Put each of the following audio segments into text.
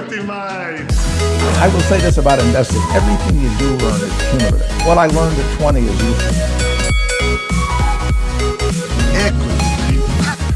Equity Mate. I will say this about investing. Everything you do learn is cumulative. What I learned at 20 is useful.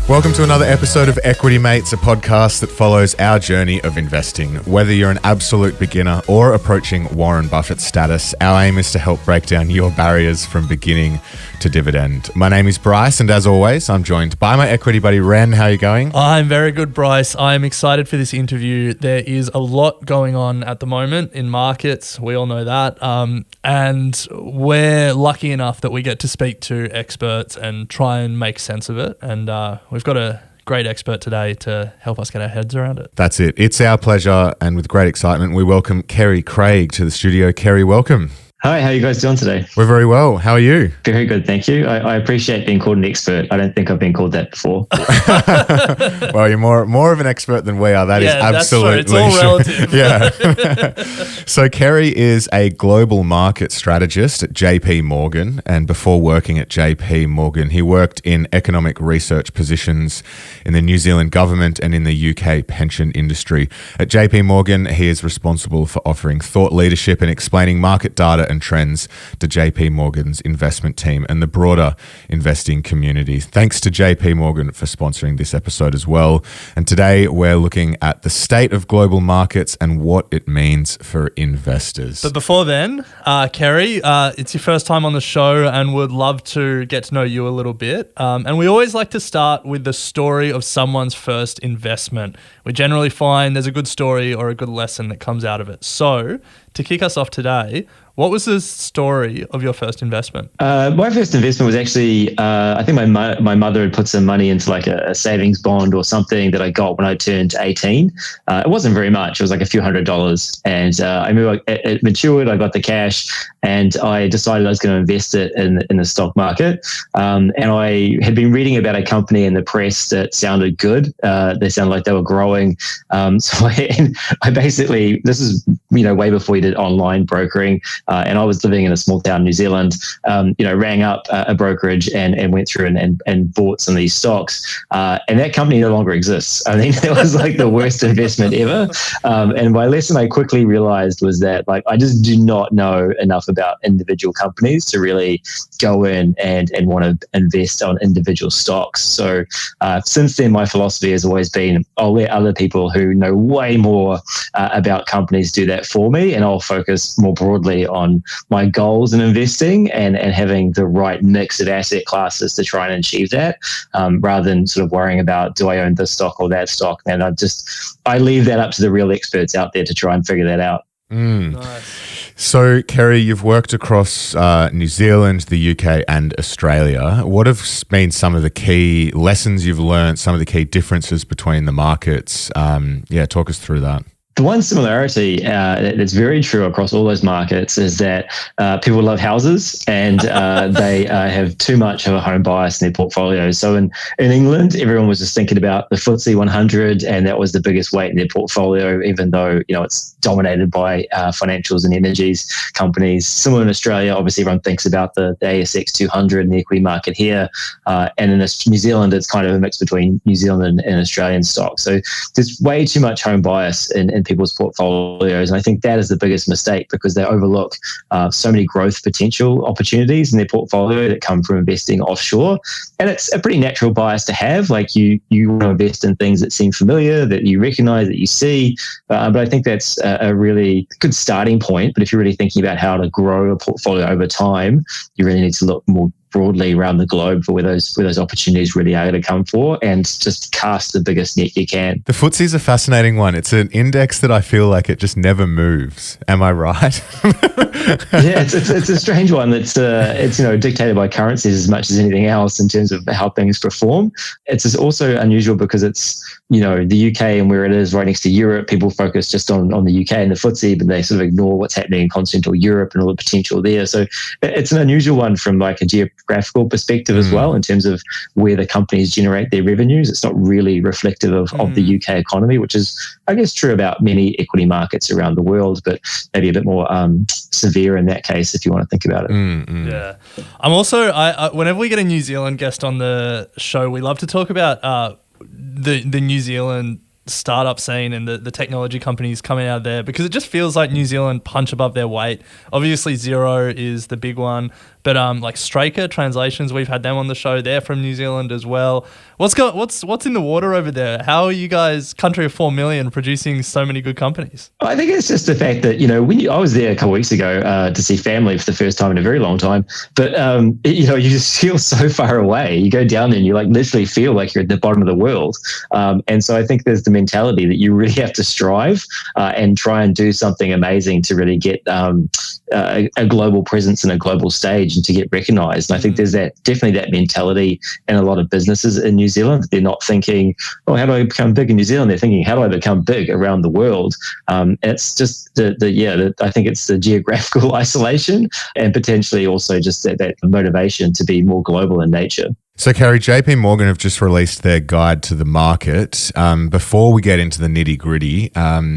Welcome to another episode of Equity Mates, a podcast that follows our journey of investing. Whether you're an absolute beginner or approaching Warren Buffett status, our aim is to help break down your barriers from beginning to dividend. My name is Bryce, and as always, I'm joined by my equity buddy, Ren. How are you going? I'm very good, Bryce. I'm excited for this interview. There is a lot going on at the moment in markets. We all know that. And we're lucky enough that we get to speak to experts and try and make sense of it. And we've got a great expert today to help us get our heads around it. That's it. It's our pleasure, and with great excitement, we welcome Kerry Craig to the studio. Kerry, welcome. Hi, how are you guys doing today? We're very well. How are you? Very good, thank you. I appreciate being called an expert. I don't think I've been called that before. Well, you're more of an expert than we are. That is absolutely true. It's all relative. Yeah. So Kerry is a global market strategist at JP Morgan, and before working at JP Morgan, he worked in economic research positions in the New Zealand government and in the UK pension industry. At JP Morgan, he is responsible for offering thought leadership and explaining market data and trends to JP Morgan's investment team and the broader investing community. Thanks to JP Morgan for sponsoring this episode as well. And today we're looking at the state of global markets and what it means for investors. But before then, Kerry, it's your first time on the show and would love to get to know you a little bit. And we always like to start with the story of someone's first investment. We generally find there's a good story or a good lesson that comes out of it. So to kick us off today, what was the story of your first investment? My first investment was actually, I think my mother had put some money into like a savings bond or something that I got when I turned 18. It wasn't very much. It was like a few $100s. And I remember it matured, I got the cash, and I decided I was going to invest it in the stock market. And I had been reading about a company in the press that sounded good. They sounded like they were growing. So I basically, this is, way before we did online brokering. And I was living in a small town in New Zealand, rang up a brokerage and went through and bought some of these stocks. And that company no longer exists. I mean, it was like the worst investment ever. And my lesson I quickly realized was that I just do not know enough about individual companies to really go in and want to invest on individual stocks. So since then, my philosophy has always been, I'll let other people who know way more about companies do that for me, and I'll focus more broadly on my goals in investing and having the right mix of asset classes to try and achieve that, rather than sort of worrying about, do I own this stock or that stock? And I leave that up to the real experts out there to try and figure that out. Nice. So, Kerry, you've worked across New Zealand, the UK, and Australia. What have been some of the key lessons you've learned, some of the key differences between the markets? Talk us through that. The one similarity that's very true across all those markets is that people love houses, and they have too much of a home bias in their portfolios. So in England, everyone was just thinking about the FTSE 100, and that was the biggest weight in their portfolio, even though it's dominated by financials and energies companies. Similar in Australia, obviously everyone thinks about the ASX 200 and the equity market here. And in New Zealand, it's kind of a mix between New Zealand and Australian stocks. So there's way too much home bias in people's portfolios. And I think that is the biggest mistake, because they overlook so many growth potential opportunities in their portfolio that come from investing offshore. And it's a pretty natural bias to have. Like you want to invest in things that seem familiar, that you recognize, that you see. But I think that's a really good starting point. But if you're really thinking about how to grow a portfolio over time, you really need to look more broadly around the globe for where those opportunities really are going to come for, and just cast the biggest net you can. The FTSE is a fascinating one. It's an index that I feel like it just never moves. Am I right? Yeah, it's a strange one. It's dictated by currencies as much as anything else in terms of how things perform. It's also unusual because it's the UK and where it is right next to Europe. People focus just on the UK and the FTSE, but they sort of ignore what's happening in continental Europe and all the potential there. So it's an unusual one from like a geographical perspective as well, in terms of where the companies generate their revenues. It's not really reflective of the UK economy, which is, I guess, true about many equity markets around the world, but maybe a bit more severe in that case if you want to think about it. Yeah. I'm also, whenever we get a New Zealand guest on the show, we love to talk about the New Zealand startup scene and the technology companies coming out of there? Because it just feels like New Zealand punch above their weight. Obviously, Xero is the big one, but like Straker Translations, we've had them on the show. They're from New Zealand as well. What's in the water over there? How are you guys, country of 4 million, producing so many good companies? I think it's just the fact that, I was there a couple of weeks ago to see family for the first time in a very long time, but, you just feel so far away. You go down there and you like literally feel like you're at the bottom of the world. And so I think there's the mentality that you really have to strive and try and do something amazing to really get a global presence and a global stage and to get recognized. And I think there's definitely that mentality in a lot of businesses in New Zealand. They're not thinking, oh, how do I become big in New Zealand? They're thinking, how do I become big around the world? It's just I think it's the geographical isolation and potentially also just that motivation to be more global in nature. So, Kerry, JP Morgan have just released their guide to the market. Before we get into the nitty-gritty,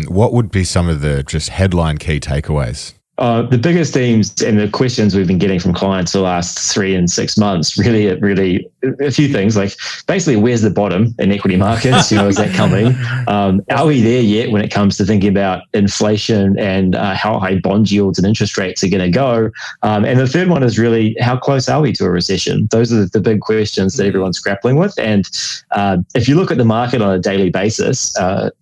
what would be some of the just headline key takeaways? The biggest themes and the questions we've been getting from clients for the last 3 and 6 months, really a few things, like basically where's the bottom in equity markets? Is that coming? Are we there yet when it comes to thinking about inflation and how high bond yields and interest rates are going to go? And the third one is really, how close are we to a recession? Those are the big questions that everyone's grappling with. And if you look at the market on a daily basis,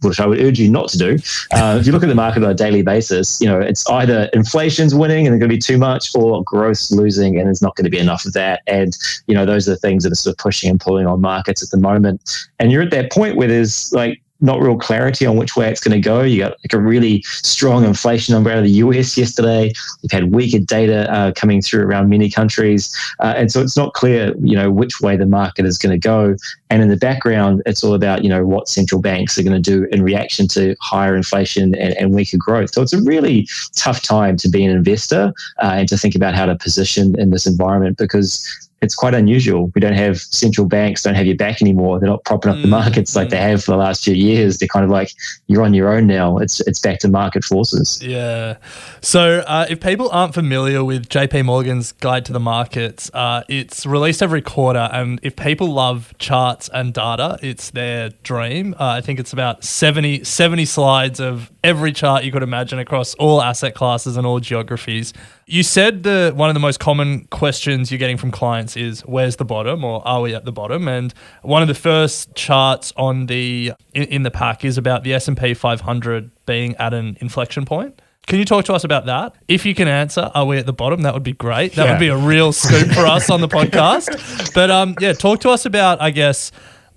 which I would urge you not to do, if you look at the market on a daily basis, it's either inflation's winning and there's going to be too much, or growth's losing and there's not going to be enough of that. And, those are the things that are sort of pushing and pulling on markets at the moment. And you're at that point where there's like not real clarity on which way it's going to go. You got like a really strong inflation number out of the US yesterday. You've had weaker data coming through around many countries. And so it's not clear, which way the market is going to go. And in the background, it's all about, what central banks are going to do in reaction to higher inflation and weaker growth. So it's a really tough time to be an investor and to think about how to position in this environment, because it's quite unusual. We don't have central banks, don't have your back anymore. They're not propping up the markets like they have for the last few years. They're kind of like, you're on your own now. It's back to market forces. Yeah. So if people aren't familiar with JP Morgan's Guide to the Markets, it's released every quarter. And if people love charts and data, it's their dream. I think it's about 70 slides of every chart you could imagine across all asset classes and all geographies. You said one of the most common questions you're getting from clients is, where's the bottom, or are we at the bottom? And one of the first charts on in the pack is about the S&P 500 being at an inflection point. Can you talk to us about that? If you can answer, are we at the bottom? That would be great. That would be a real scoop for us on the podcast. But talk to us about, I guess,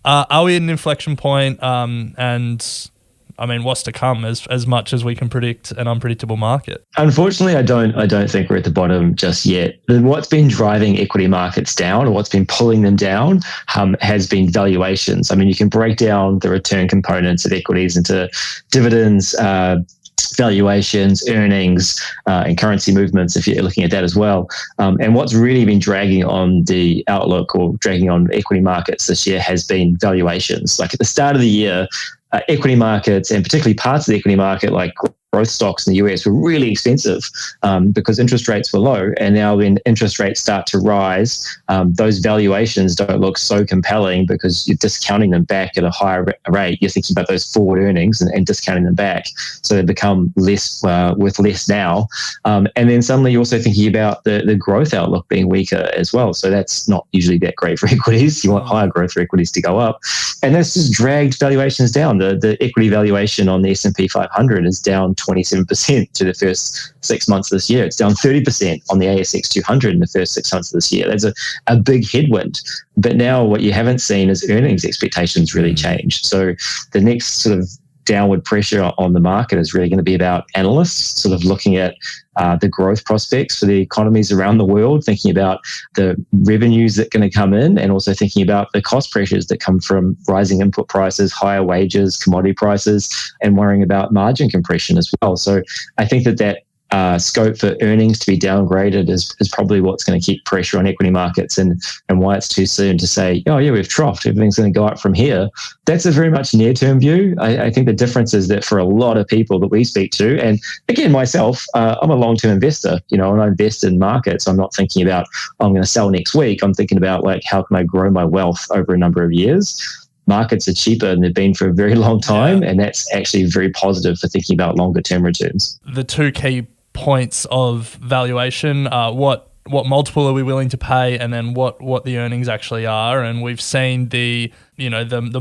are we at an inflection point? And I mean, what's to come as much as we can predict an unpredictable market? Unfortunately, I don't think we're at the bottom just yet. What's been driving equity markets down, or what's been pulling them down, has been valuations. I mean, you can break down the return components of equities into dividends, valuations, earnings, and currency movements, if you're looking at that as well. And what's really been dragging on the outlook or dragging on equity markets this year has been valuations. Like at the start of the year, equity markets, and particularly parts of the equity market like growth stocks in the US, were really expensive because interest rates were low. And now when interest rates start to rise, those valuations don't look so compelling because you're discounting them back at a higher rate. You're thinking about those forward earnings and discounting them back. So they become less worth less now. And then suddenly you're also thinking about the growth outlook being weaker as well. So that's not usually that great for equities. You want higher growth for equities to go up. And that's just dragged valuations down. The equity valuation on the S&P 500 is down 27% to the first 6 months of this year. It's down 30% on the ASX 200 in the first 6 months of this year. That's a big headwind. But now what you haven't seen is earnings expectations really change. So the next sort of downward pressure on the market is really going to be about analysts sort of looking at the growth prospects for the economies around the world, thinking about the revenues that are going to come in, and also thinking about the cost pressures that come from rising input prices, higher wages, commodity prices, and worrying about margin compression as well. So I think that scope for earnings to be downgraded is probably what's going to keep pressure on equity markets, and why it's too soon to say, oh yeah, we've troughed, everything's going to go up from here. That's a very much near-term view. I think the difference is that for a lot of people that we speak to, and again, myself, I'm a long-term investor, and I invest in markets. I'm not thinking about, I'm going to sell next week. I'm thinking about like, how can I grow my wealth over a number of years? markets are cheaper than they've been for a very long time. And that's actually very positive for thinking about longer term returns. The two key points of valuation are what multiple are we willing to pay, and then what the earnings actually are. And we've seen the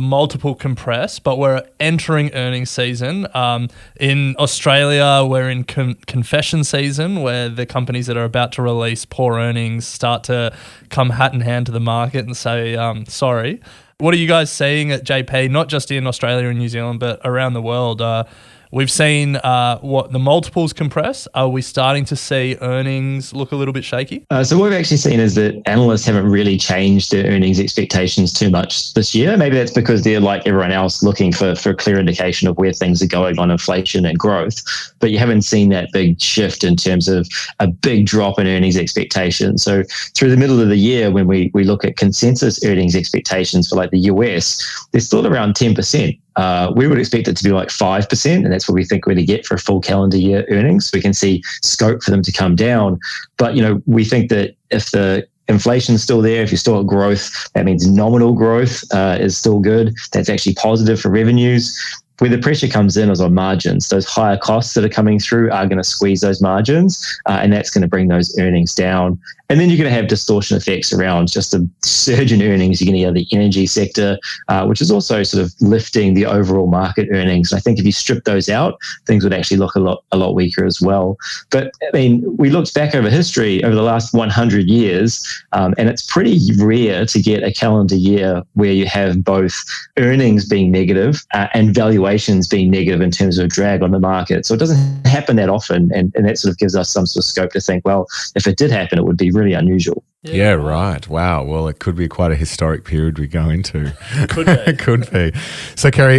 multiple compress, but we're entering earnings season. In Australia, we're in confession season, where the companies that are about to release poor earnings start to come hat in hand to the market and say, sorry. What are you guys seeing at JP, not just in Australia and New Zealand, but around the world? We've seen what the multiples compress. Are we starting to see earnings look a little bit shaky? So what we've actually seen is that analysts haven't really changed their earnings expectations too much this year. Maybe that's because they're, like everyone else, looking for a clear indication of where things are going on inflation and growth. But you haven't seen that big shift in terms of a big drop in earnings expectations. So through the middle of the year, when we look at consensus earnings expectations for like the US, they're still around 10%. We would expect it to be like 5%, and that's what we think we're going to get for a full calendar year earnings. We can see scope for them to come down. But, we think that if the inflation's still there, if you're still at growth, that means nominal growth is still good. That's actually positive for revenues. Where the pressure comes in is on margins. Those higher costs that are coming through are going to squeeze those margins, and that's going to bring those earnings down. And then you're going to have distortion effects around just the surge in earnings. You're going to have the energy sector, which is also sort of lifting the overall market earnings. I think if you strip those out, things would actually look a lot weaker as well. But I mean, we looked back over history over the last 100 years, and it's pretty rare to get a calendar year where you have both earnings being negative and valuations being negative in terms of drag on the market. So it doesn't happen that often, and that sort of gives us some sort of scope to think, well, if it did happen, it would be really unusual. Yeah, right. Wow. Well, it could be quite a historic period we go into. Could be. Could be. So, Kerry,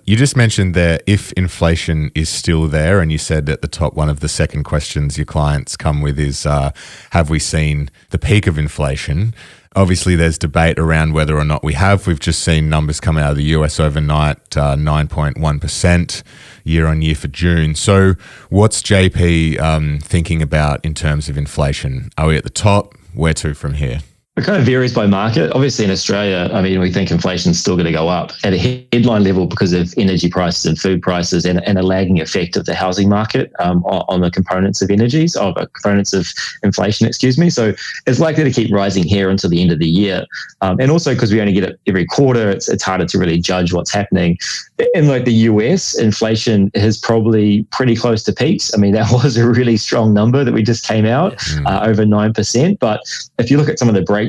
you just mentioned there if inflation is still there, and you said at the top one of the second questions your clients come with is, have we seen the peak of inflation? Obviously, there's debate around whether or not we have. We've just seen numbers come out of the US overnight, 9.1% year on year for June. So what's JP thinking about in terms of inflation? Are we at the top? Where to from here? It kind of varies by market. Obviously, in Australia, I mean, we think inflation is still going to go up at a headline level because of energy prices and food prices and a lagging effect of the housing market on the components of components of inflation, So it's likely to keep rising here until the end of the year. And also because we only get it every quarter, it's harder to really judge what's happening. In like the US, inflation is probably pretty close to peaks. I mean, that was a really strong number that we just came out, over 9%. But if you look at some of the breakdown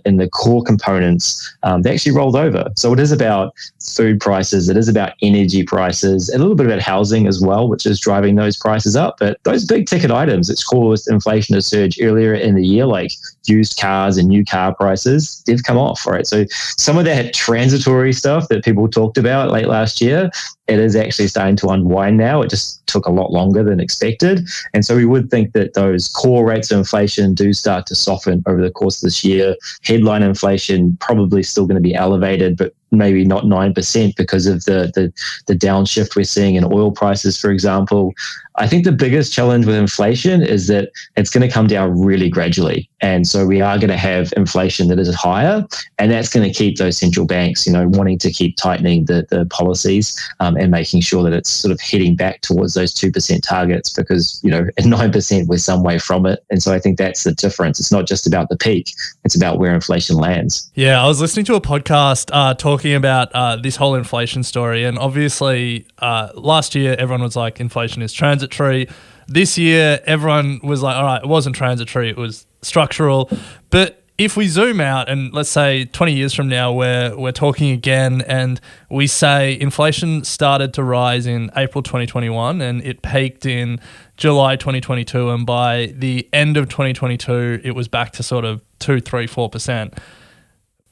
in the core components, they actually rolled over. So it is about food prices, it is about energy prices, a little bit about housing as well, which is driving those prices up. But those big ticket items, it's caused inflation to surge earlier in the year, like used cars and new car prices, they've come off, right? So some of that transitory stuff that people talked about late last year, it is actually starting to unwind now. It just took a lot longer than expected. And so we would think that those core rates of inflation do start to soften over the course of this year. Headline inflation probably still going to be elevated, but maybe not 9% because of the downshift we're seeing in oil prices, for example. I think the biggest challenge with inflation is that it's going to come down really gradually. And so we are going to have inflation that is higher, and that's going to keep those central banks, wanting to keep tightening the policies and making sure that it's sort of heading back towards those 2% targets because, at 9% we're some way from it. And so I think that's the difference. It's not just about the peak, it's about where inflation lands. Yeah, I was listening to a podcast talking about this whole inflation story, and obviously last year everyone was like, inflation is transitory. This year everyone was like, all right, it wasn't transitory, it was structural. But if we zoom out and let's say 20 years from now we're talking again and we say inflation started to rise in April 2021 and it peaked in July 2022, and by the end of 2022 it was back to sort of 2, 3, 4%.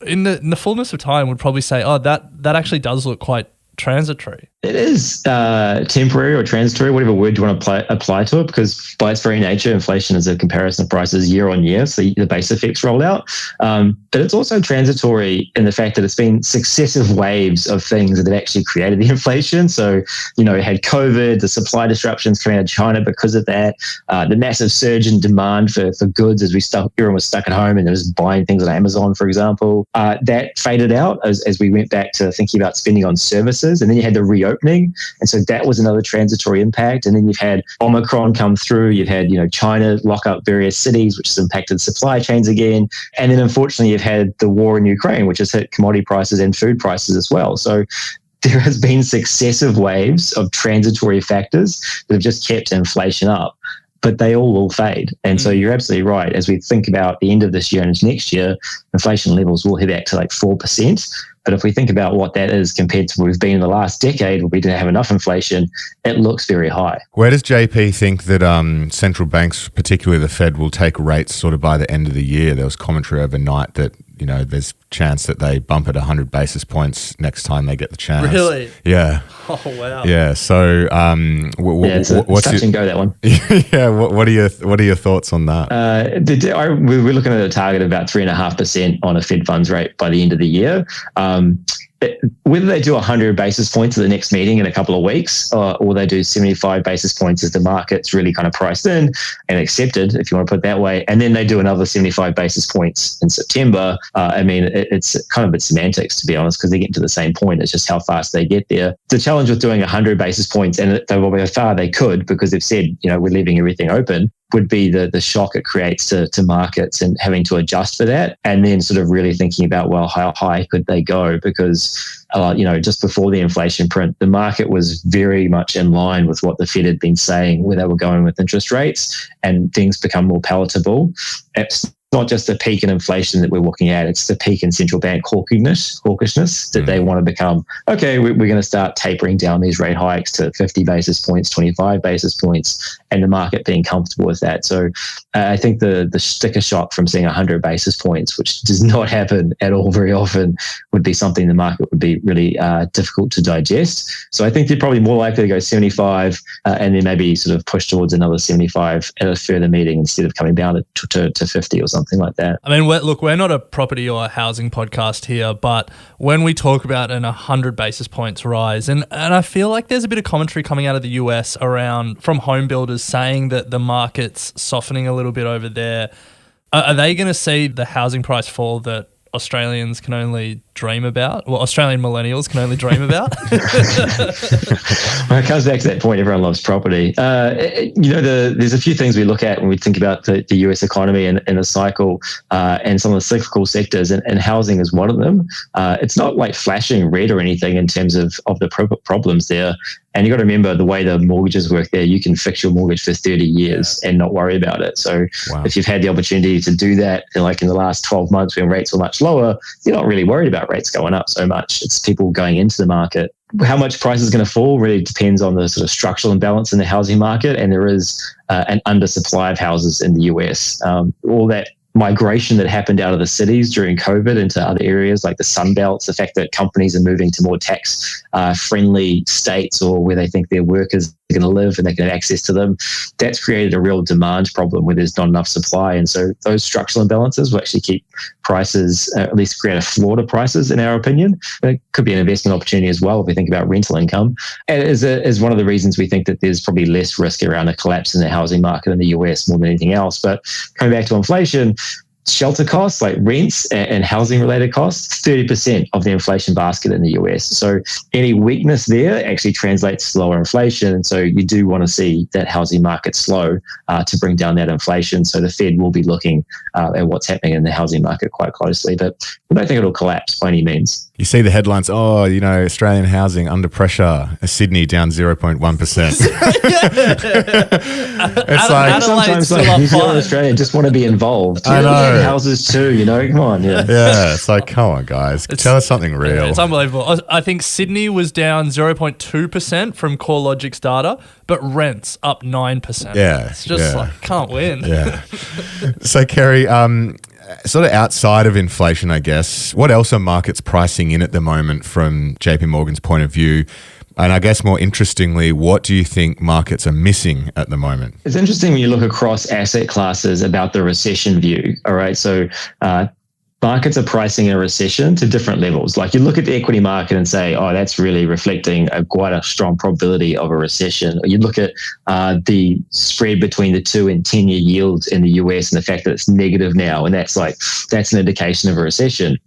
In the fullness of time, would probably say, that actually does look quite transitory. It is temporary or transitory, whatever word you want to apply to it, because by its very nature, inflation is a comparison of prices year on year, so the base effects roll out. But it's also transitory in the fact that it's been successive waves of things that have actually created the inflation. So, you had COVID, the supply disruptions coming out of China because of that, the massive surge in demand for goods as everyone was stuck at home and was buying things on Amazon, for example. That faded out as we went back to thinking about spending on services, and then you had the reopening. And so that was another transitory impact. And then you've had Omicron come through. You've had, China lock up various cities, which has impacted supply chains again. And then unfortunately, you've had the war in Ukraine, which has hit commodity prices and food prices as well. So there has been successive waves of transitory factors that have just kept inflation up, but they all will fade. And so you're absolutely right. As we think about the end of this year and into next year, inflation levels will head back to like 4%. But if we think about what that is compared to what we've been in the last decade where we didn't have enough inflation, it looks very high. Where does JP think that central banks, particularly the Fed, will take rates sort of by the end of the year? There was commentary overnight that, there's chance that they bump it 100 basis points next time they get the chance. Really? Yeah. Oh, wow. Yeah. So, it's touch and go, that one. Yeah. What are your thoughts on that? We're looking at a target of about 3.5% on a Fed funds rate by the end of the year. Whether they do 100 basis points at the next meeting in a couple of weeks, or they do 75 basis points as the market's really kind of priced in and accepted, if you want to put it that way, and then they do another 75 basis points in September, it's kind of semantics, to be honest, because they get to the same point. It's just how fast they get there. The challenge with doing 100 basis points, and by far they could, because they've said, we're leaving everything open, would be the shock it creates to markets and having to adjust for that. And then sort of really thinking about, well, how high could they go? Because, just before the inflation print, the market was very much in line with what the Fed had been saying, where they were going with interest rates, and things become more palatable. It's not just the peak in inflation that we're looking at, it's the peak in central bank hawkishness that they want to become, okay, we're going to start tapering down these rate hikes to 50 basis points, 25 basis points, and the market being comfortable with that. So I think the sticker shock from seeing 100 basis points, which does not happen at all very often, would be something the market would be really difficult to digest. So I think they're probably more likely to go 75 and then maybe sort of push towards another 75 at a further meeting instead of coming down to 50 or something like that. I mean, we're not a property or a housing podcast here, but when we talk about an 100 basis points rise, and I feel like there's a bit of commentary coming out of the US from home builders saying that the market's softening a little bit over there. Are they going to see the housing price fall that Australians can only dream about? Well, Australian millennials can only dream about. Well, it comes back to that point. Everyone loves property. There's a few things we look at when we think about the US economy and the cycle and some of the cyclical sectors, and housing is one of them. It's not like flashing red or anything in terms of the problems there. And you got to remember the way the mortgages work there, you can fix your mortgage for 30 years and not worry about it. So if you've had the opportunity to do that, like in the last 12 months when rates were much lower, you're not really worried about rates going up so much. It's people going into the market. How much price is going to fall really depends on the sort of structural imbalance in the housing market. And there is an undersupply of houses in the US. All that migration that happened out of the cities during COVID into other areas like the Sun Belts, the fact that companies are moving to more tax friendly states or where they think their workers are going to live and they can have access to them, that's created a real demand problem where there's not enough supply. And so those structural imbalances will actually keep prices, at least create a floor to prices in our opinion. It could be an investment opportunity as well if we think about rental income. And is one of the reasons we think that there's probably less risk around a collapse in the housing market in the US more than anything else. But coming back to inflation, shelter costs like rents and housing related costs, 30% of the inflation basket in the US. So any weakness there actually translates to lower inflation. And so you do want to see that housing market slow to bring down that inflation. So the Fed will be looking at what's happening in the housing market quite closely, but I don't think it'll collapse by any means. You see the headlines, Australian housing under pressure, Sydney down 0.1%. It's like sometimes New Zealand and Australia just want to be involved. I know. Houses too, come on. Yeah. Yeah, it's like, come on, guys. Tell us something real. It's unbelievable. I think Sydney was down 0.2% from CoreLogic's data, but rents up 9%. Yeah. It's just like, can't win. Yeah. So, Kerry, sort of outside of inflation, I guess, what else are markets pricing in at the moment from JP Morgan's point of view, And I guess more interestingly, what do you think markets are missing at the moment? It's interesting when you look across asset classes about the recession view. All right. So markets are pricing a recession to different levels. Like you look at the equity market and say, oh, that's really reflecting quite a strong probability of a recession. Or you look at the spread between the 2 and 10-year yields in the US and the fact that it's negative now. And that's an indication of a recession.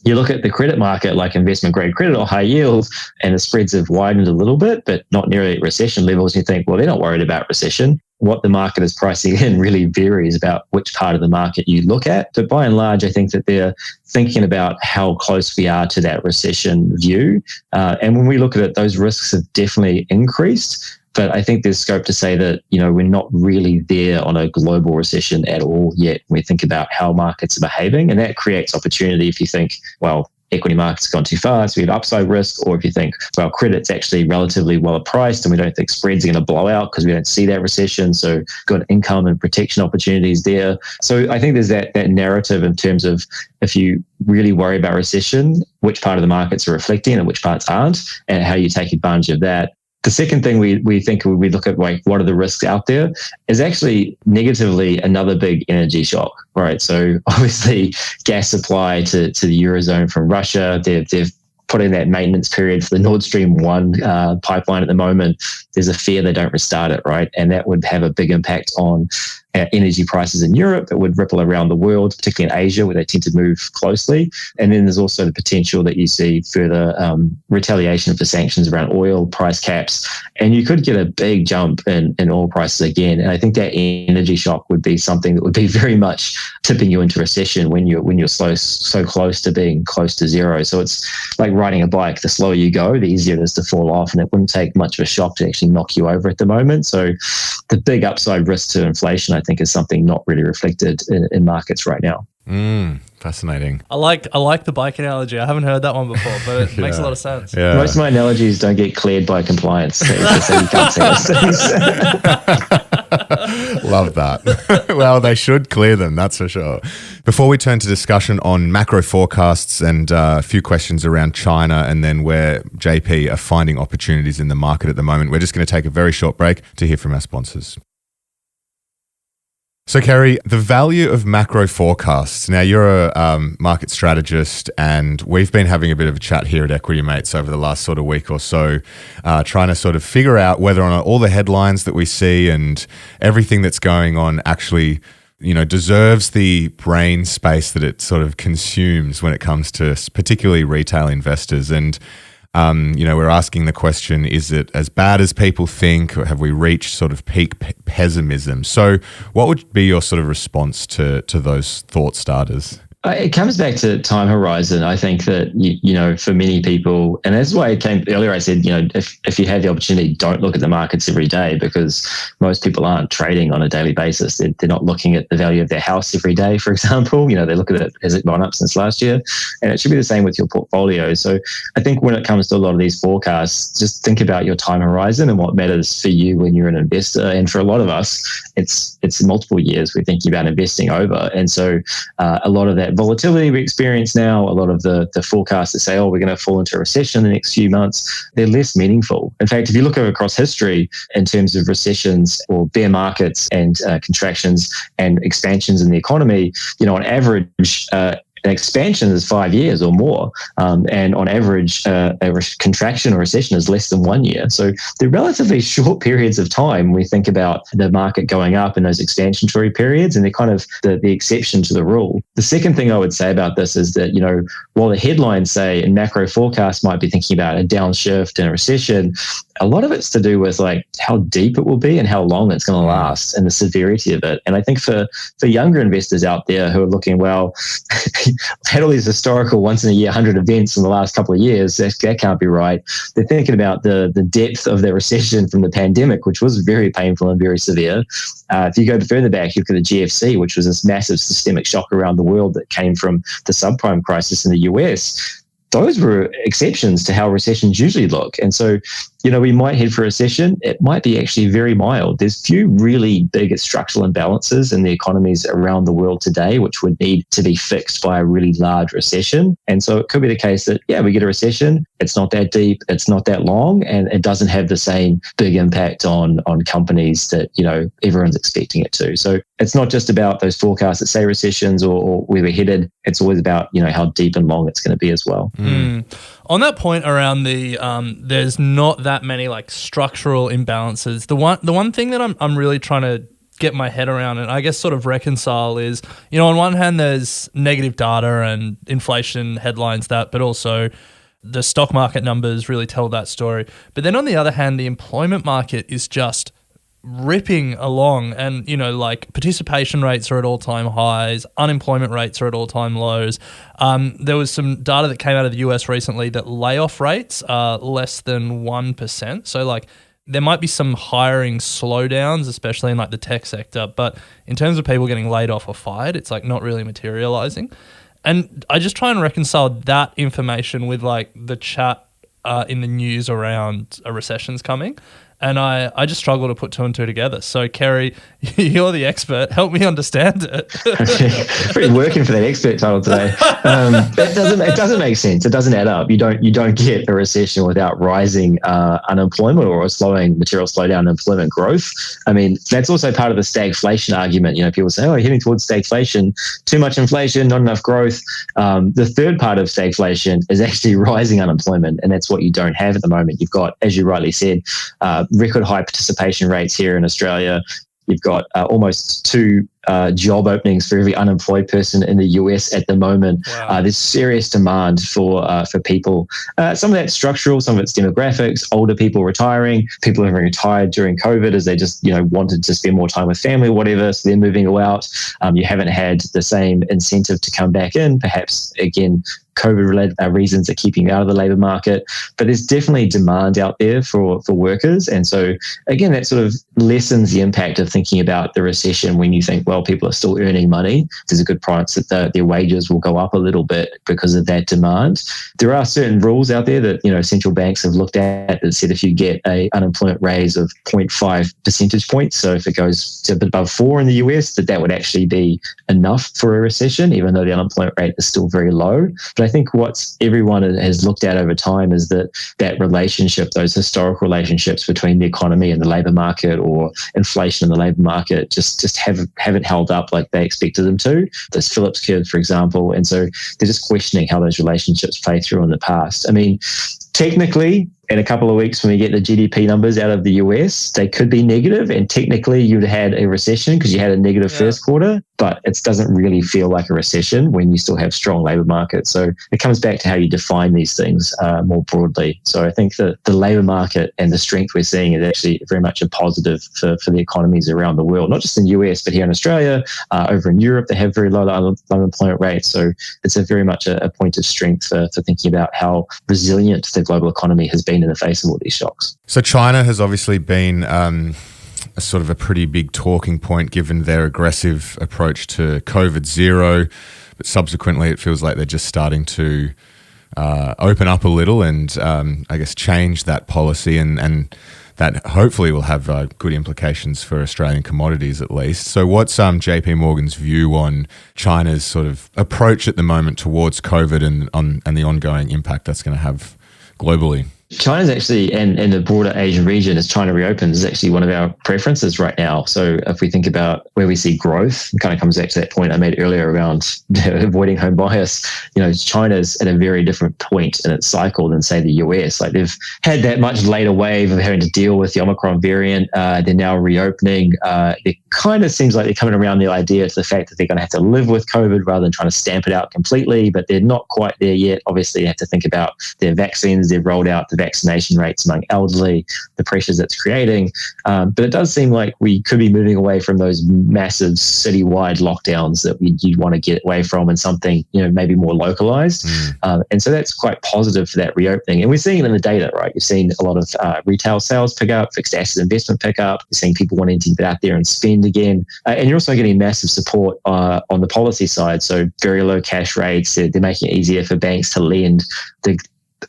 You look at the credit market, like investment grade credit or high yield, and the spreads have widened a little bit, but not nearly at recession levels. And you think, well, they're not worried about recession. What the market is pricing in really varies about which part of the market you look at. But by and large, I think that they're thinking about how close we are to that recession view. And when we look at it, those risks have definitely increased. But I think there's scope to say that, we're not really there on a global recession at all yet when we think about how markets are behaving. And that creates opportunity if you think, well, equity market's gone too far, so we have upside risk, or if you think, well, credit's actually relatively well priced and we don't think spreads are going to blow out because we don't see that recession. So good income and protection opportunities there. So I think there's that narrative in terms of if you really worry about recession, which part of the markets are reflecting and which parts aren't, and how you take advantage of that. The second thing we think when we look at like what are the risks out there is actually negatively another big energy shock, right? So obviously gas supply to the Eurozone from Russia, they've put in that maintenance period for the Nord Stream 1 pipeline at the moment. There's a fear they don't restart it, right? And that would have a big impact on energy prices in Europe. It would ripple around the world, particularly in Asia, where they tend to move closely. And then there's also the potential that you see further retaliation for sanctions around oil price caps. And you could get a big jump in oil prices again. And I think that energy shock would be something that would be very much tipping you into recession when you're so close to being close to zero. So it's like riding a bike. The slower you go, the easier it is to fall off. And it wouldn't take much of a shock to actually knock you over at the moment. So the big upside risk to inflation, I think, is something not really reflected in markets right now. Fascinating. I like the bike analogy. I haven't heard that one before, but it makes a lot of sense. Yeah. Most of my analogies don't get cleared by compliance. So you can't say those things. Love that. Well, they should clear them, that's for sure. Before we turn to discussion on macro forecasts and a few questions around China and then where JP are finding opportunities in the market at the moment, we're just going to take a very short break to hear from our sponsors. So, Kerry, the value of macro forecasts. Now, you're a market strategist, and we've been having a bit of a chat here at Equity Mates over the last sort of week or so, trying to sort of figure out whether or not all the headlines that we see and everything that's going on actually, deserves the brain space that it sort of consumes when it comes to particularly retail investors. And we're asking the question, is it as bad as people think, or have we reached sort of peak pessimism? So what would be your sort of response to those thought starters? It comes back to time horizon. I think that, for many people, and that's why it came earlier, I said, if you have the opportunity, don't look at the markets every day, because most people aren't trading on a daily basis. They're not looking at the value of their house every day, for example. They look at it, has it gone up since last year? And it should be the same with your portfolio. So I think when it comes to a lot of these forecasts, just think about your time horizon and what matters for you when you're an investor. And for a lot of us, it's multiple years we're thinking about investing over. And so a lot of that volatility we experience now, a lot of the forecasts that say, we're going to fall into a recession in the next few months, they're less meaningful. In fact, if you look across history in terms of recessions or bear markets and contractions and expansions in the economy, on average, an expansion is 5 years or more. And on average, a contraction or recession is less than 1 year. So they're relatively short periods of time when we think about the market going up in those expansionary periods, and they're kind of the exception to the rule. The second thing I would say about this is that, while the headlines say in macro forecasts might be thinking about a downshift and a recession, a lot of it's to do with like how deep it will be and how long it's going to last and the severity of it. And I think for younger investors out there who are looking, well, I've had all these historical once in a year 100 events in the last couple of years, that can't be right. They're thinking about the depth of the recession from the pandemic, which was very painful and very severe. If you go further back, you look at the GFC, which was this massive systemic shock around the world that came from the subprime crisis in the US. those were exceptions to how recessions usually look. And so, we might head for a recession. It might be actually very mild. There's few really big structural imbalances in the economies around the world today, which would need to be fixed by a really large recession. And so it could be the case that, we get a recession. It's not that deep. It's not that long. And it doesn't have the same big impact on companies that, everyone's expecting it to. So it's not just about those forecasts that say recessions or where we're headed. It's always about, how deep and long it's going to be as well. On that point around the there's not that many like structural imbalances. The one thing that I'm really trying to get my head around and I guess sort of reconcile is, on one hand there's negative data and inflation headlines that, but also the stock market numbers really tell that story. But then on the other hand, the employment market is just ripping along and, like participation rates are at all-time highs, unemployment rates are at all-time lows. There was some data that came out of the US recently that layoff rates are less than 1%. So like there might be some hiring slowdowns, especially in like the tech sector, but in terms of people getting laid off or fired, it's like not really materializing. And I just try and reconcile that information with like the chat in the news around a recession's coming. And I just struggle to put two and two together. So, Kerry, you're the expert. Help me understand it. Pretty working for that expert title today. It doesn't make sense. It doesn't add up. You don't get a recession without rising unemployment or a material slowdown in employment growth. I mean, that's also part of the stagflation argument. People say, heading towards stagflation, too much inflation, not enough growth. The third part of stagflation is actually rising unemployment, and that's what you don't have at the moment. You've got, as you rightly said, record high participation rates here in Australia. You've got almost 2 job openings for every unemployed person in the US at the moment. Wow. There's serious demand for people. Some of that's structural, some of it's demographics, older people retiring, people who have retired during COVID as they just wanted to spend more time with family or whatever, so they're moving out. You haven't had the same incentive to come back in, perhaps again COVID-related reasons are keeping you out of the labour market, but there's definitely demand out there for workers. And so again, that sort of lessens the impact of thinking about the recession when you think, well, people are still earning money. There's a good chance that their wages will go up a little bit because of that demand. There are certain rules out there that central banks have looked at that said if you get a unemployment raise of 0.5 percentage points, so if it goes to a bit above 4 in the US, that would actually be enough for a recession, even though the unemployment rate is still very low. But I think what everyone has looked at over time is that relationship, those historical relationships between the economy and the labour market or inflation in the labour market just haven't held up like they expected them to. This Phillips curve, for example. And so they're just questioning how those relationships play through in the past. I mean, technically, in a couple of weeks when we get the GDP numbers out of the US, they could be negative, and technically you'd had a recession because you had a negative first quarter, but it doesn't really feel like a recession when you still have strong labour markets. So it comes back to how you define these things more broadly. So I think that the labour market and the strength we're seeing is actually very much a positive for the economies around the world, not just in the US, but here in Australia, over in Europe, they have very low unemployment rates. So it's very much a point of strength for thinking about how resilient the global economy has been in the face of all these shocks. So China has obviously been a sort of a pretty big talking point given their aggressive approach to COVID zero, but subsequently it feels like they're just starting to open up a little and I guess change that policy and that hopefully will have good implications for Australian commodities at least. So what's JP Morgan's view on China's sort of approach at the moment towards COVID and the ongoing impact that's going to have globally? China's actually, and the broader Asian region, as China reopens, is actually one of our preferences right now. So if we think about where we see growth, it kind of comes back to that point I made earlier around avoiding home bias. China's at a very different point in its cycle than, say, the US. Like they've had that much later wave of having to deal with the Omicron variant. They're now reopening. It kind of seems like they're coming around the idea to the fact that they're going to have to live with COVID rather than trying to stamp it out completely, but they're not quite there yet. Obviously, you have to think about their vaccines they've rolled out, the vaccination rates among elderly, the pressures it's creating. But it does seem like we could be moving away from those massive citywide lockdowns that you'd want to get away from, and something, maybe more localized. And so that's quite positive for that reopening. And we're seeing it in the data, right? You've seen a lot of retail sales pick up, fixed asset investment pick up. You're seeing people wanting to get out there and spend again. And you're also getting massive support on the policy side. So very low cash rates. They're making it easier for banks to lend. The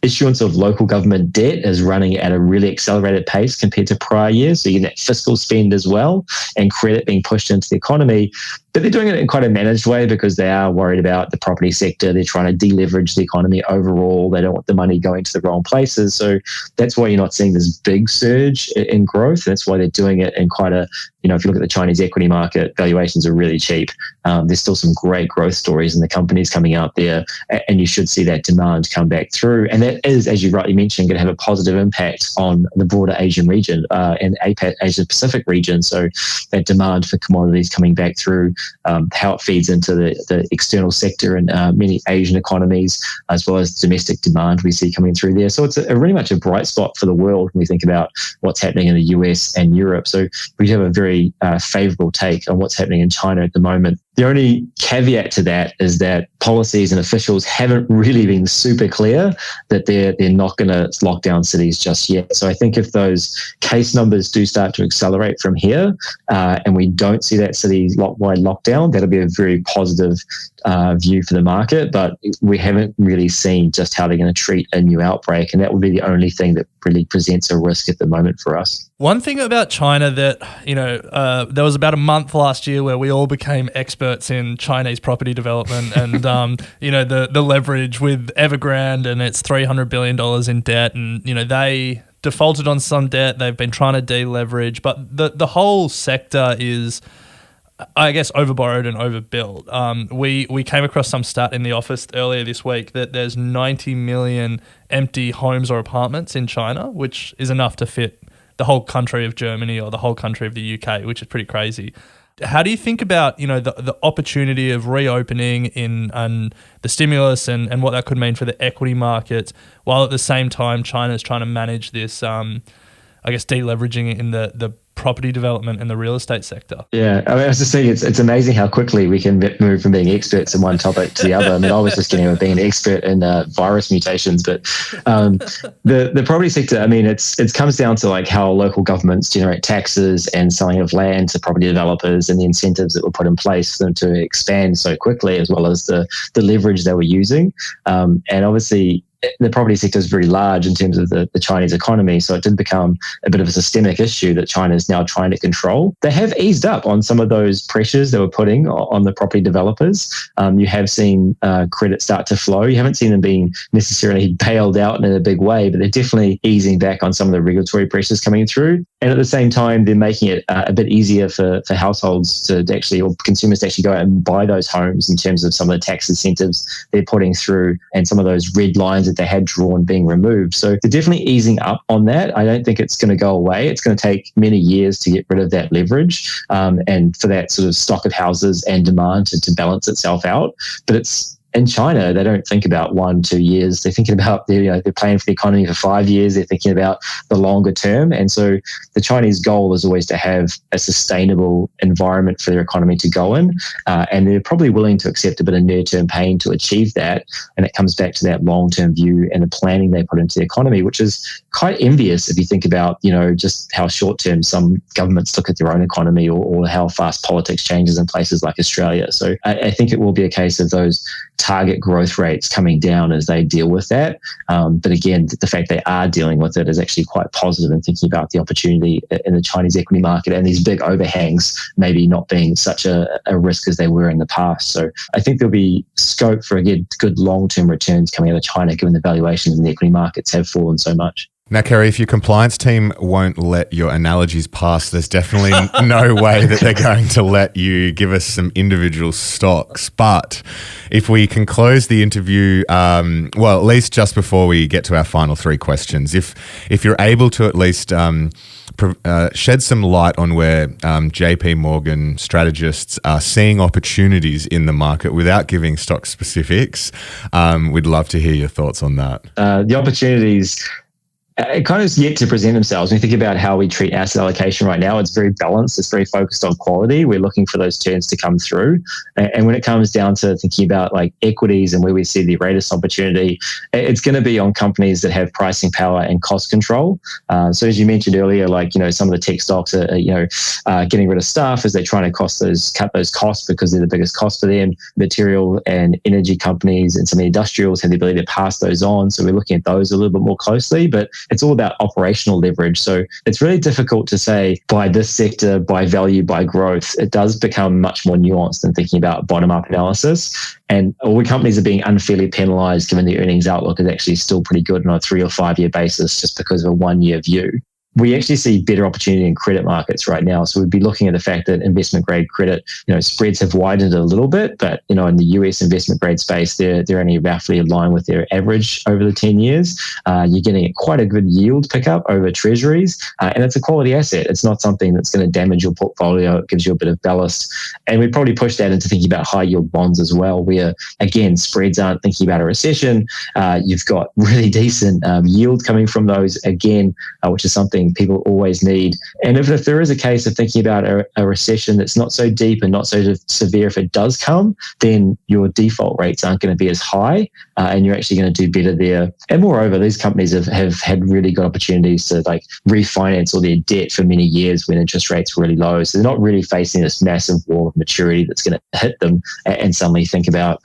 issuance of local government debt is running at a really accelerated pace compared to prior years. So you get that fiscal spend as well, and credit being pushed into the economy. But they're doing it in quite a managed way because they are worried about the property sector. They're trying to deleverage the economy overall. They don't want the money going to the wrong places. So that's why you're not seeing this big surge in growth. That's why they're doing it in quite a, if you look at the Chinese equity market, valuations are really cheap. There's still some great growth stories in the companies coming out there, and you should see that demand come back through. And that is, as you rightly mentioned, going to have a positive impact on the broader Asian region and APAC, Asia Pacific region. So that demand for commodities coming back through, how it feeds into the external sector and many Asian economies, as well as domestic demand we see coming through there. So it's a really much a bright spot for the world when we think about what's happening in the US and Europe. So we have a very favorable take on what's happening in China at the moment. The only caveat to that is that policies and officials haven't really been super clear that they're not going to lock down cities just yet. So I think if those case numbers do start to accelerate from here, and we don't see that city-wide lockdown, that'll be a very positive view for the market. But we haven't really seen just how they're going to treat a new outbreak, and that would be the only thing that really presents a risk at the moment for us. One thing about China that, there was about a month last year where we all became experts in Chinese property development and, the leverage with Evergrande and its $300 billion in debt. And, they defaulted on some debt. They've been trying to deleverage. But the whole sector is, I guess, overborrowed and overbuilt. We came across some stat in the office earlier this week that there's 90 million empty homes or apartments in China, which is enough to fit the whole country of Germany or the whole country of the UK, which is pretty crazy. How do you think about, the opportunity of reopening and the stimulus and what that could mean for the equity markets, while at the same time China is trying to manage this, deleveraging in the property development and the real estate sector? Yeah, I was just saying it's amazing how quickly we can move from being experts in one topic to the other. I mean, I was just getting being an expert in virus mutations, but the property sector, I mean, it comes down to like how local governments generate taxes and selling of land to property developers and the incentives that were put in place for them to expand so quickly, as well as the leverage they were using. And obviously, the property sector is very large in terms of the Chinese economy, so it did become a bit of a systemic issue that China is now trying to control. They have eased up on some of those pressures they were putting on the property developers. You have seen credit start to flow. You haven't seen them being necessarily bailed out in a big way, but they're definitely easing back on some of the regulatory pressures coming through. And at the same time, they're making it a bit easier for households to actually, or consumers to actually go out and buy those homes in terms of some of the tax incentives they're putting through and some of those red lines that they had drawn being removed. So they're definitely easing up on that. I don't think it's going to go away. It's going to take many years to get rid of that leverage and for that sort of stock of houses and demand to balance itself out. But it's in China, they don't think about 1-2 years. They're thinking about they're planning for the economy for 5 years. They're thinking about the longer term. And so the Chinese goal is always to have a sustainable environment for their economy to go in. And they're probably willing to accept a bit of near-term pain to achieve that. And it comes back to that long-term view and the planning they put into the economy, which is quite envious if you think about, just how short-term some governments look at their own economy or how fast politics changes in places like Australia. So I think it will be a case of those target growth rates coming down as they deal with that. But again, the fact they are dealing with it is actually quite positive in thinking about the opportunity in the Chinese equity market and these big overhangs maybe not being such a risk as they were in the past. So I think there'll be scope for, again, good long-term returns coming out of China, given the valuations in the equity markets have fallen so much. Now, Kerry, if your compliance team won't let your analogies pass, there's definitely no way that they're going to let you give us some individual stocks. But if we can close the interview, at least just before we get to our final three questions, if you're able to at least shed some light on where JP Morgan strategists are seeing opportunities in the market without giving stock specifics, we'd love to hear your thoughts on that. The opportunities It kind of is yet to present themselves. When you think about how we treat asset allocation right now, it's very balanced. It's very focused on quality. We're looking for those turns to come through. And when it comes down to thinking about like equities and where we see the greatest opportunity, it's going to be on companies that have pricing power and cost control. So as you mentioned earlier, like, some of the tech stocks are, getting rid of staff as they're trying to cut those costs because they're the biggest cost for them. Material and energy companies and some of the industrials have the ability to pass those on. So we're looking at those a little bit more closely, but it's all about operational leverage. So it's really difficult to say buy this sector, buy value, buy growth. It does become much more nuanced than thinking about bottom-up analysis. And all the companies are being unfairly penalized given the earnings outlook is actually still pretty good on a 3 or 5 year basis just because of a 1 year view. We actually see better opportunity in credit markets right now. So we'd be looking at the fact that investment grade credit, spreads have widened a little bit, but, in the US investment grade space, they're only roughly in line with their average over the 10 years. You're getting quite a good yield pickup over treasuries, and it's a quality asset. It's not something that's going to damage your portfolio. It gives you a bit of ballast. And we'd probably push that into thinking about high yield bonds as well, where, again, spreads aren't thinking about a recession. You've got really decent yield coming from those, again, which is something people always need. And if there is a case of thinking about a recession that's not so deep and not so severe, if it does come, then your default rates aren't going to be as high, and you're actually going to do better there. And moreover, these companies have had really good opportunities to like refinance all their debt for many years when interest rates were really low. So they're not really facing this massive wall of maturity that's going to hit them and suddenly think about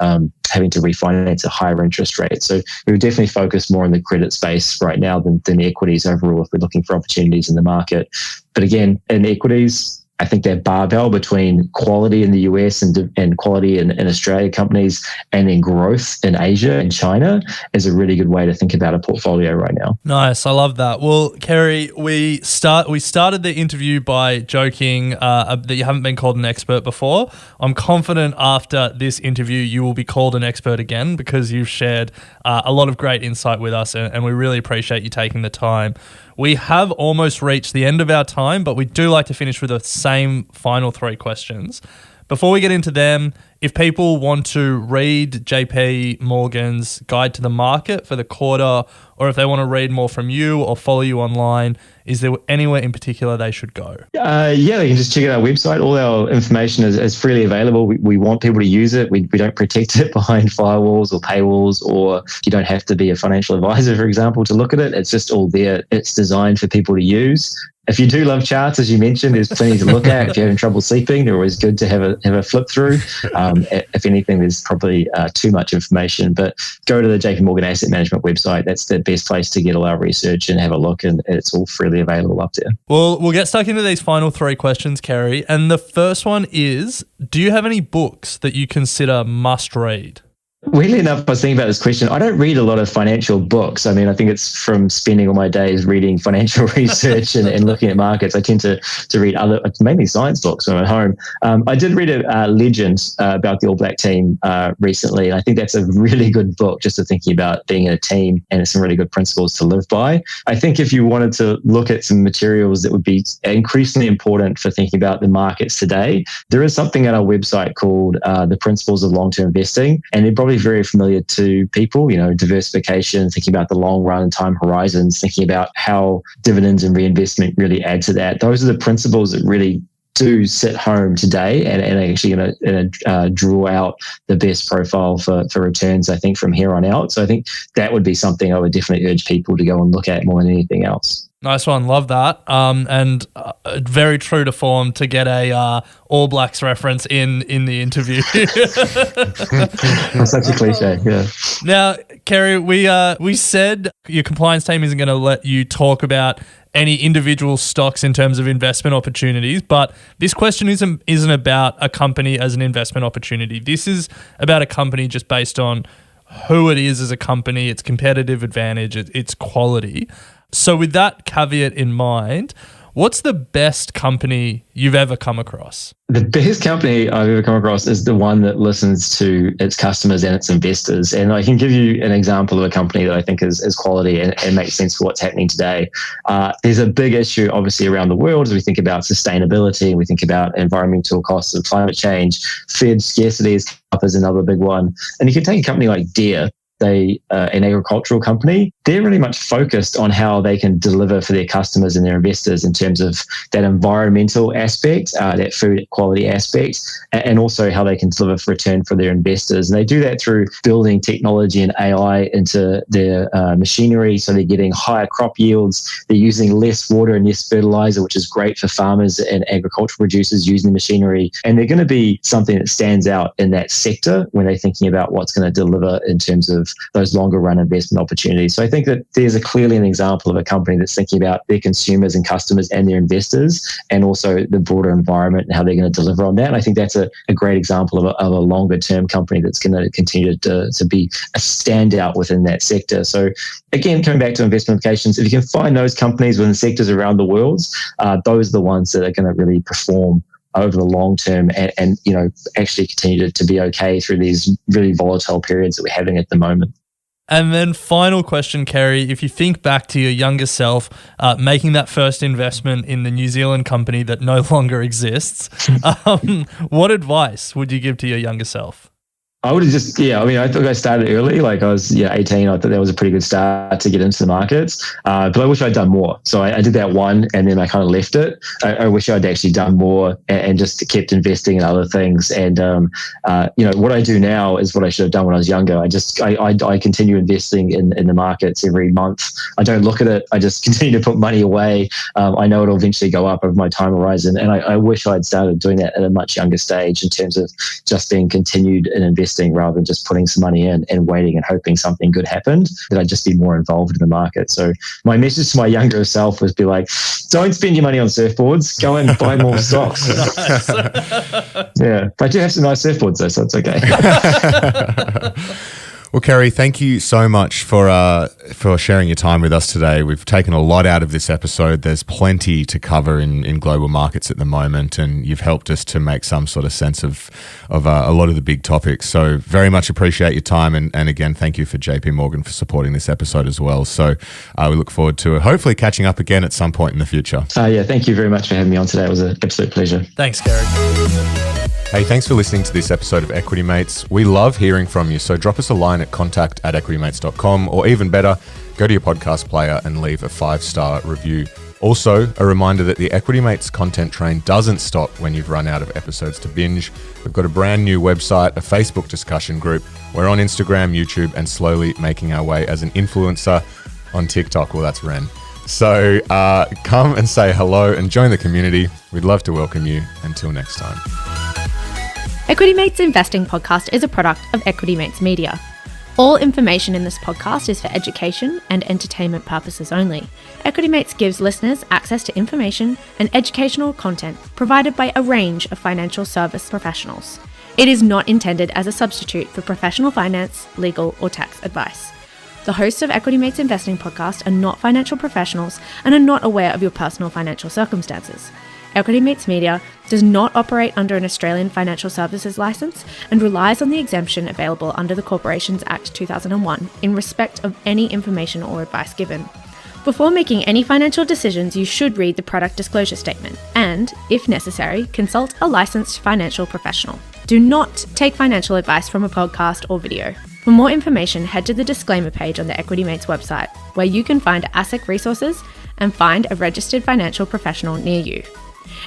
having to refinance at higher interest rates. So we would definitely focus more on the credit space right now than the equities overall if we're looking for opportunities in the market. But again, in equities, I think that barbell between quality in the US and quality in Australia companies and then growth in Asia and China is a really good way to think about a portfolio right now. Nice. I love that. Well, Kerry, we started the interview by joking that you haven't been called an expert before. I'm confident after this interview you will be called an expert again because you've shared a lot of great insight with us and we really appreciate you taking the time. We have almost reached the end of our time, but we do like to finish with the same final 3 questions. Before we get into them, if people want to read JP Morgan's Guide to the Market for the quarter, or if they want to read more from you or follow you online, is there anywhere in particular they should go? Yeah, they can just check out our website. All our information is freely available. We want people to use it. We don't protect it behind firewalls or paywalls, or you don't have to be a financial advisor, for example, to look at it. It's just all there. It's designed for people to use. If you do love charts, as you mentioned, there's plenty to look at. If you're having trouble sleeping, they're always good to have a flip through. If anything, there's probably too much information, but go to the JP Morgan Asset Management website. That's the best place to get all our research and have a look, and it's all freely available up there. Well, we'll get stuck into these final 3 questions, Kerry. And the first one is, do you have any books that you consider must read? Weirdly enough, I was thinking about this question. I don't read a lot of financial books. I mean, I think it's from spending all my days reading financial research and looking at markets. I tend to read mainly science books when I'm at home. I did read a Legend about the All Black team recently, and I think that's a really good book just to thinking about being in a team and some really good principles to live by. I think if you wanted to look at some materials that would be increasingly important for thinking about the markets today, there is something at our website called The Principles of Long-Term Investing, and they're probably very familiar to people, diversification, thinking about the long run time horizons, thinking about how dividends and reinvestment really add to that. Those are the principles that really do sit home today and actually going to draw out the best profile for returns, I think, from here on out. So I think that would be something I would definitely urge people to go and look at more than anything else. Nice one. Love that. And very true to form to get a All Blacks reference in the interview. That's such a cliche, yeah. Now, Kerry, we said your compliance team isn't going to let you talk about any individual stocks in terms of investment opportunities, but this question isn't about a company as an investment opportunity. This is about a company just based on who it is as a company, its competitive advantage, its quality. So with that caveat in mind, what's the best company you've ever come across? The best company I've ever come across is the one that listens to its customers and its investors. And I can give you an example of a company that I think is quality and makes sense for what's happening today. There's a big issue, obviously, around the world as we think about sustainability, we think about environmental costs of climate change. Food scarcity is up as another big one. And you can take a company like Deere. they an agricultural company. They're really much focused on how they can deliver for their customers and their investors in terms of that environmental aspect, that food quality aspect, and also how they can deliver for return for their investors. And they do that through building technology and AI into their machinery, so they're getting higher crop yields. They're using less water and less fertilizer, which is great for farmers and agricultural producers using the machinery. And they're going to be something that stands out in that sector when they're thinking about what's going to deliver in terms of those longer run investment opportunities. So I think that there's clearly an example of a company that's thinking about their consumers and customers and their investors, and also the broader environment and how they're going to deliver on that. And I think that's a great example of a longer term company that's going to continue to be a standout within that sector. So again, coming back to investment applications, if you can find those companies within sectors around the world, those are the ones that are going to really perform over the long term and actually continue to be okay through these really volatile periods that we're having at the moment. And then final question, Kerry, if you think back to your younger self, making that first investment in the New Zealand company that no longer exists, what advice would you give to your younger self? I would have I thought I started early. Like I was 18. I thought that was a pretty good start to get into the markets. But I wish I'd done more. So I did that one and then I kind of left it. I wish I'd actually done more and just kept investing in other things. And, what I do now is what I should have done when I was younger. I continue investing in the markets every month. I don't look at it. I just continue to put money away. I know it'll eventually go up over my time horizon. And I wish I'd started doing that at a much younger stage in terms of just being continued in investing rather than just putting some money in and waiting and hoping something good happened, that I'd just be more involved in the market. So my message to my younger self was be like, don't spend your money on surfboards, go and buy more stocks. Yeah, but I do have some nice surfboards though, so it's okay. Well, Kerry, thank you so much for sharing your time with us today. We've taken a lot out of this episode. There's plenty to cover in global markets at the moment, and you've helped us to make some sort of sense of a lot of the big topics. So very much appreciate your time, and again, thank you for JP Morgan for supporting this episode as well. So we look forward to hopefully catching up again at some point in the future. Thank you very much for having me on today. It was an absolute pleasure. Thanks, Kerry. Hey, thanks for listening to this episode of Equity Mates. We love hearing from you, so drop us a line at contact@equitymates.com, or even better, go to your podcast player and leave a 5-star review. Also, a reminder that the Equity Mates content train doesn't stop when you've run out of episodes to binge. We've got a brand new website, a Facebook discussion group. We're on Instagram, YouTube, and slowly making our way as an influencer on TikTok. Well, that's Ren. So come and say hello and join the community. We'd love to welcome you. Until next time. Equity Mates Investing Podcast is a product of Equity Mates Media. All information in this podcast is for education and entertainment purposes only. Equity Mates gives listeners access to information and educational content provided by a range of financial service professionals. It is not intended as a substitute for professional finance, legal, or tax advice. The hosts of Equity Mates Investing Podcast are not financial professionals and are not aware of your personal financial circumstances. Equity Mates Media does not operate under an Australian Financial Services licence and relies on the exemption available under the Corporations Act 2001 in respect of any information or advice given. Before making any financial decisions, you should read the product disclosure statement and, if necessary, consult a licensed financial professional. Do not take financial advice from a podcast or video. For more information, head to the disclaimer page on the Equity Mates website, where you can find ASIC resources and find a registered financial professional near you.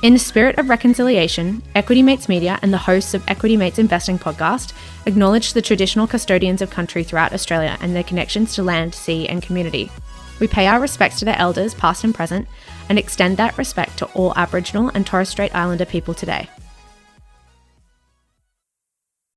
In the spirit of reconciliation, Equity Mates Media and the hosts of Equity Mates Investing Podcast acknowledge the traditional custodians of country throughout Australia and their connections to land, sea and community. We pay our respects to their elders, past and present, and extend that respect to all Aboriginal and Torres Strait Islander people today.